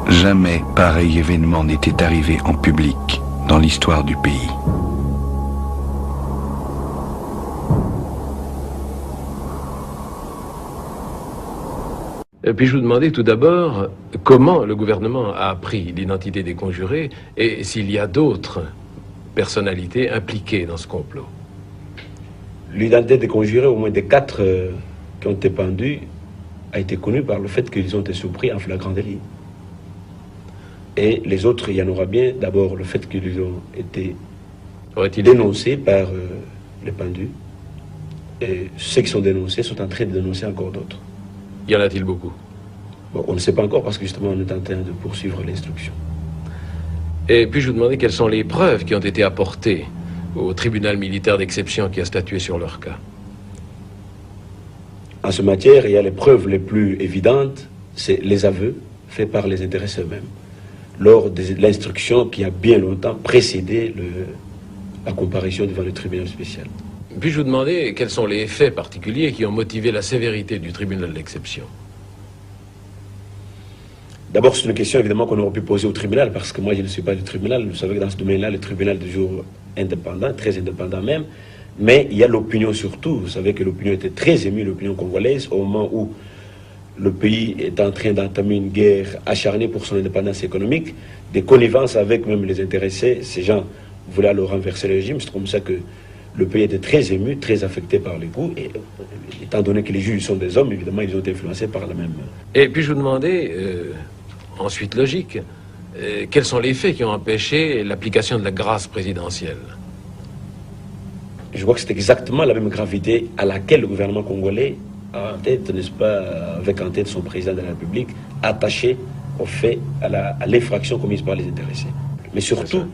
Jamais pareil événement n'était arrivé en public dans l'histoire du pays. Puis-je vous demander tout d'abord comment le gouvernement a appris l'identité des conjurés et s'il y a d'autres personnalités impliquées dans ce complot? L'identité des conjurés, au moins des 4 qui ont été pendus, a été connue par le fait qu'ils ont été surpris en flagrant délit. Et les autres, il y en aura bien. D'abord, le fait qu'ils ont été dénoncés par les pendus. Et ceux qui sont dénoncés sont en train de dénoncer encore d'autres. Y en a-t-il beaucoup? Bon, on ne sait pas encore parce que justement on est en train de poursuivre l'instruction. Et puis-je vous demander quelles sont les preuves qui ont été apportées au tribunal militaire d'exception qui a statué sur leur cas? En ce matière, il y a les preuves les plus évidentes, c'est les aveux faits par les intéressés eux-mêmes, lors de l'instruction qui a bien longtemps précédé la comparution devant le tribunal spécial. Puis-je vous demander quels sont les faits particuliers qui ont motivé la sévérité du tribunal d'exception? D'abord, c'est une question évidemment qu'on aurait pu poser au tribunal, parce que moi je ne suis pas du tribunal. Vous savez que dans ce domaine-là, le tribunal est toujours indépendant, très indépendant même. Mais il y a l'opinion surtout. Vous savez que l'opinion était très émue, l'opinion congolaise, au moment où le pays est en train d'entamer une guerre acharnée pour son indépendance économique, des connivences avec même les intéressés. Ces gens voulaient alors renverser le régime. C'est comme ça que le pays était très ému, très affecté par les coups, et étant donné que les juges sont des hommes, évidemment, ils ont été influencés par la même... Et puis je vous demandais, ensuite logique, quels sont les faits qui ont empêché l'application de la grâce présidentielle? Je vois que c'est exactement la même gravité à laquelle le gouvernement congolais a en tête, n'est-ce pas, avec en tête son président de la République, attaché au fait, à l'infraction commise par les intéressés. Mais surtout,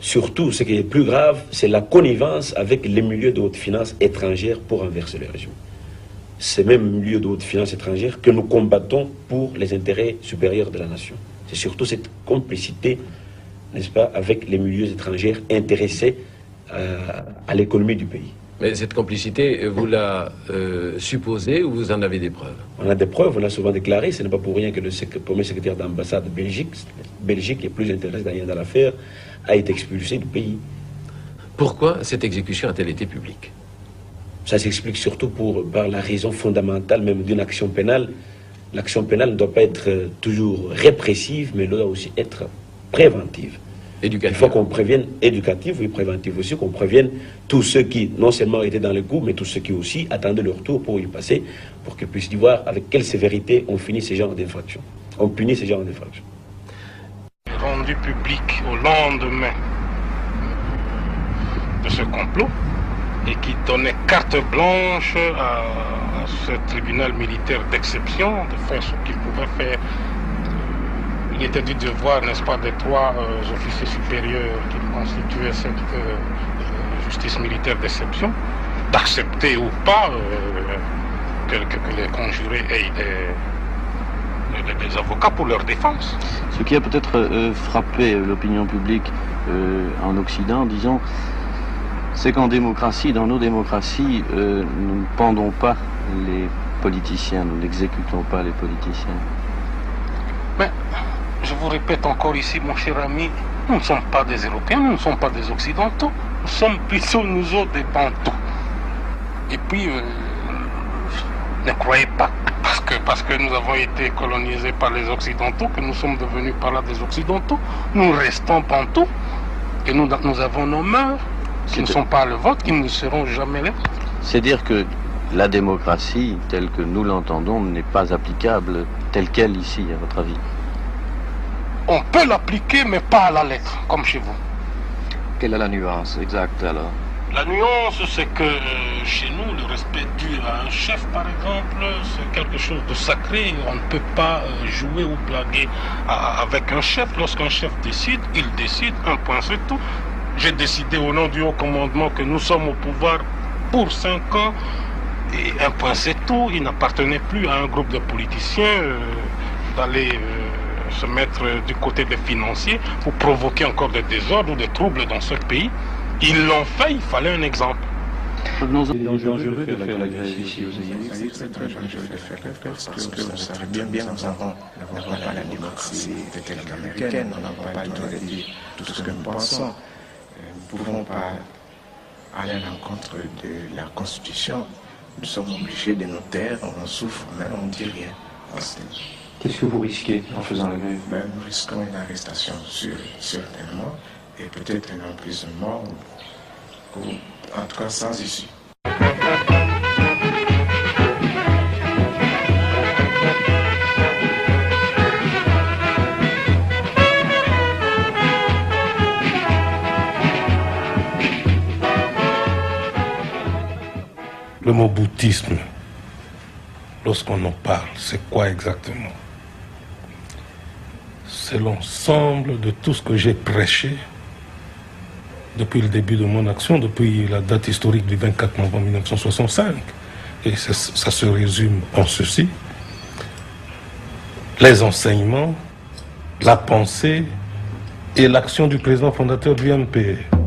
ce qui est plus grave, c'est la connivence avec les milieux de haute finance étrangères pour renverser le régime. Ces mêmes milieux de haute finance étrangères que nous combattons pour les intérêts supérieurs de la nation. C'est surtout cette complicité, n'est-ce pas, avec les milieux étrangers intéressés à l'économie du pays. Mais cette complicité, vous la supposez ou vous en avez des preuves? On a des preuves, on l'a souvent déclaré. Ce n'est pas pour rien que le premier secrétaire d'ambassade de Belgique, qui est plus intéressé dans l'affaire, a été expulsé du pays. Pourquoi cette exécution a-t-elle été publique? Ça s'explique surtout par la raison fondamentale même d'une action pénale. L'action pénale ne doit pas être toujours répressive, mais elle doit aussi être préventive. Éducative. Il faut qu'on prévienne, éducative, oui, préventive aussi, qu'on prévienne tous ceux qui, non seulement étaient dans les coups, mais tous ceux qui aussi attendaient leur tour pour y passer, pour qu'ils puissent y voir avec quelle sévérité on finit ces genres d'infractions. On punit ces genres d'infractions. Rendu public au lendemain de ce complot et qui donnait carte blanche à ce tribunal militaire d'exception de faire ce qu'il pouvait faire. Il était du devoir, n'est-ce pas, des 3 officiers supérieurs qui constituaient cette justice militaire d'exception, d'accepter ou pas que les conjurés aient des avocats pour leur défense. Ce qui a peut-être frappé l'opinion publique en Occident, disons, c'est qu'en démocratie, dans nos démocraties, nous ne pendons pas les politiciens, nous n'exécutons pas les politiciens. Mais je vous répète encore ici, mon cher ami, nous ne sommes pas des Européens, nous ne sommes pas des Occidentaux, nous sommes plutôt nous autres des Bantous. Et puis, ne croyez pas, parce que nous avons été colonisés par les Occidentaux, que nous sommes devenus par là des Occidentaux, nous restons Bantous, et nous avons nos mœurs, qui ne sont pas le vôtre, qui ne seront jamais les vôtres. C'est dire que la démocratie, telle que nous l'entendons, n'est pas applicable telle qu'elle ici, à votre avis? On peut l'appliquer, mais pas à la lettre, comme chez vous. Quelle est la nuance exacte alors? La nuance, c'est que chez nous, le respect dû à un chef, par exemple, c'est quelque chose de sacré. On ne peut pas jouer ou blaguer avec un chef. Lorsqu'un chef décide, il décide, un point c'est tout. J'ai décidé au nom du haut commandement que nous sommes au pouvoir pour 5 ans. Et un point c'est tout. Il n'appartenait plus à un groupe de politiciens d'aller se mettre du côté des financiers pour provoquer encore des désordres ou des troubles dans ce pays. Ils l'ont fait, il fallait un exemple. Il est dangereux de faire la grève ici aux États-Unis. C'est très dangereux de faire la grève parce que vous savez bien, nous n'avons pas la démocratie telle qu'américaine, nous n'avons pas le droit de dire tout ce que nous pensons. Nous ne pouvons pas aller à l'encontre de la Constitution. Nous sommes obligés de nous taire, on souffre, mais on ne dit rien. Qu'est-ce que vous risquez en faisant la grève? Nous risquons une arrestation certainement et peut-être un emprisonnement ou en tout cas sans issue. Le mot bouddhisme, lorsqu'on en parle, c'est quoi exactement? C'est l'ensemble de tout ce que j'ai prêché depuis le début de mon action, depuis la date historique du 24 novembre 1965. Et ça se résume en ceci: les enseignements, la pensée et l'action du président fondateur du MPR.